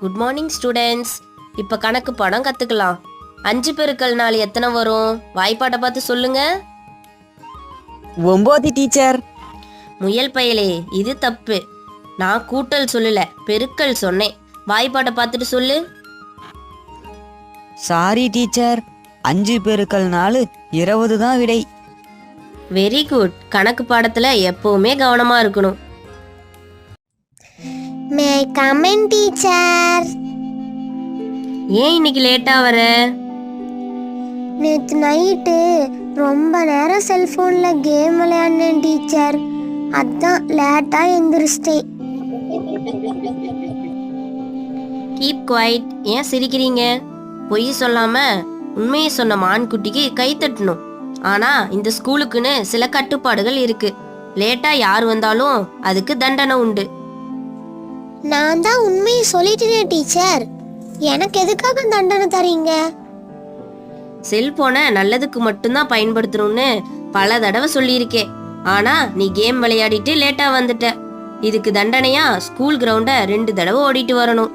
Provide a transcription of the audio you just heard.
Good morning students. இப்போ கணக்கு படம் கற்றுக்கலாம். 5 பெருக்கல் 4 எத்தனை வரும்? வாய்ப்பாட்டை பார்த்து சொல்லுங்க. 9 டீச்சர். முயல் பயலே, இது தப்பு. நான் கூட்டல் சொல்லல, பெருக்கல் சொன்னேன். வாய்ப்பாட்டை பார்த்துட்டு சொல்லு. சாரி டீச்சர், 5 பெருக்கல் 4 20 தான் விடை. Very good. கணக்கு பாடத்தில் எப்பவுமே கவனமாக இருக்கணும். மே ஐ கம் இன் டீச்சர்? ஏன் இன்னைக்கு லேட்டாக வர? நேற்று நைட்டு ரொம்ப நேரம் செல்ஃபோனில் கேம் விளையாடினேன் டீச்சர், அதான் லேட்டாக எந்திரிச்சிட்டேன். Keep quiet. ஏன் சிரிக்கிறீங்க? பொய் சொல்லாம உண்மையை சொன்ன மான்குட்டிக்கு கை தட்டணும். ஆனா இந்த ஸ்கூலுக்குன்னு சில கட்டுப்பாடுகள் இருக்கு. லேட்டா யார் வந்தாலும் அதுக்கு தண்டனை உண்டு. நான் தான் உண்மையை சொல்லிட்டேனே டீச்சர், எனக்கு எதுக்காக தண்டனை தரீங்க? செல்போனை நல்லதுக்கு மட்டும்தான் பயன்படுத்தணும்னு பல தடவை சொல்லியிருக்கேன். ஆனா நீ கேம் விளையாடிட்டு லேட்டா வந்துட்ட. இதுக்கு தண்டனையா ஸ்கூல் கிரவுண்ட 2 தடவை ஓடிட்டு வரணும்.